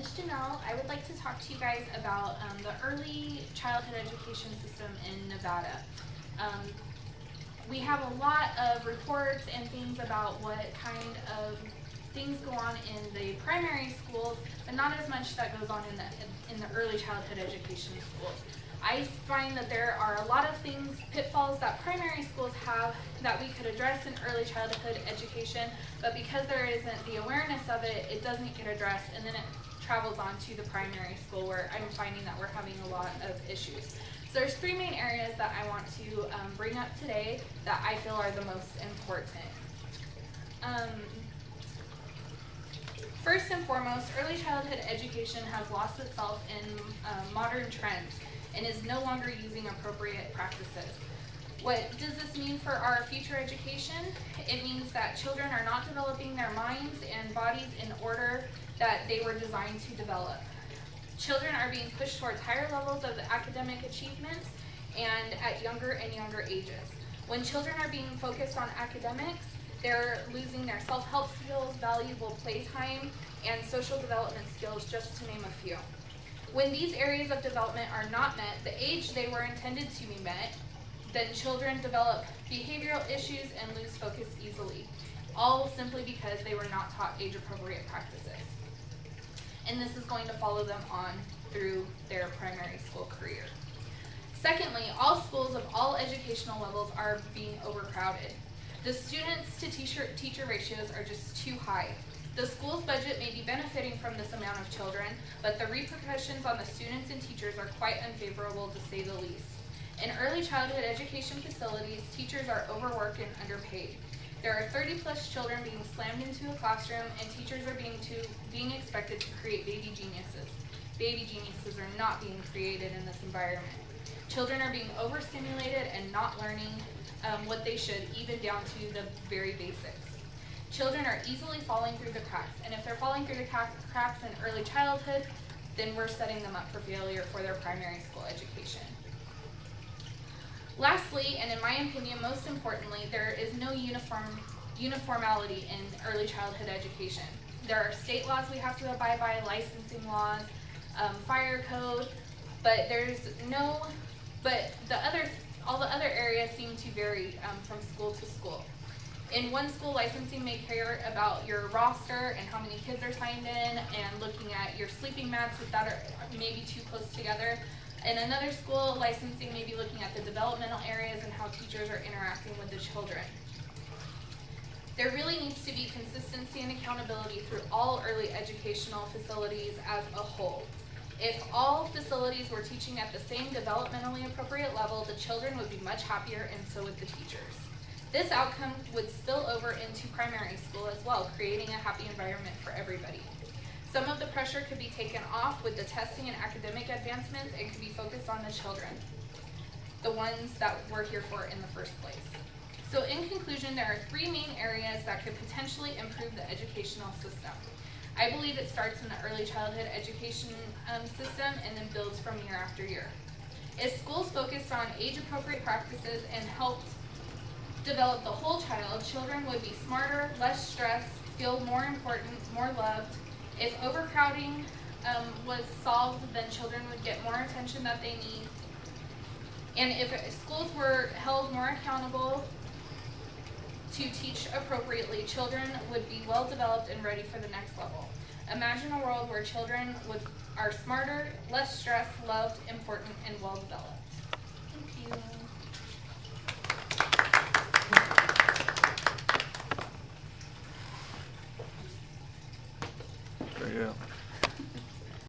is Jonelle. I would like to talk to you guys about the early childhood education system in Nevada. We have a lot of reports and things about what kind of things go on in the primary schools, but not as much that goes on in the early childhood education schools. I find that there are a lot of things, pitfalls that primary schools have that we could address in early childhood education, but because there isn't the awareness of it, it doesn't get addressed, and then it travels on to the primary school where I'm finding that we're having a lot of issues. So there's three main areas that I want to bring up today that I feel are the most important. First and foremost, early childhood education has lost itself in modern trends and is no longer using appropriate practices. What does this mean for our future education? It means that children are not developing their minds and bodies in order that they were designed to develop. Children are being pushed towards higher levels of academic achievements and at younger and younger ages. When children are being focused on academics, they're losing their self-help skills, valuable playtime, and social development skills, just to name a few. When these areas of development are not met, the age they were intended to be met, then children develop behavioral issues and lose focus easily, all simply because they were not taught age-appropriate practices. And this is going to follow them on through their primary school career. Secondly, all schools of all educational levels are being overcrowded. The students to teacher ratios are just too high. The school's budget may be benefiting from this amount of children, but the repercussions on the students and teachers are quite unfavorable, to say the least. In early childhood education facilities, teachers are overworked and underpaid. There are 30+ children being slammed into a classroom, and teachers are being expected to create baby geniuses. Baby geniuses are not being created in this environment. Children are being overstimulated and not learning what they should, even down to the very basics. Children are easily falling through the cracks, and if they're falling through the cracks in early childhood, then we're setting them up for failure for their primary school education. Lastly, and in my opinion, most importantly, there is no uniformity in early childhood education. There are state laws we have to abide by, licensing laws, fire code, but all the other areas seem to vary from school to school. In one school, licensing may care about your roster and how many kids are signed in, and looking at your sleeping mats that are maybe too close together. In another school, licensing may be looking at the developmental areas and how teachers are interacting with the children. There really needs to be consistency and accountability through all early educational facilities as a whole. If all facilities were teaching at the same developmentally appropriate level, the children would be much happier, and so would the teachers. This outcome would spill over into primary school as well, creating a happy environment for everybody. Some of the pressure could be taken off with the testing and academic advancements and could be focused on the children, the ones that we're here for in the first place. So in conclusion, there are three main areas that could potentially improve the educational system. I believe it starts in the early childhood education system and then builds from year after year. If schools focused on age-appropriate practices and helped develop the whole child, children would be smarter, less stressed, feel more important, more loved. If overcrowding was solved, then children would get more attention that they need. And if schools were held more accountable to teach appropriately, children would be well developed and ready for the next level. Imagine a world where children are smarter, less stressed, loved, important, and well developed. Thank you. There you go.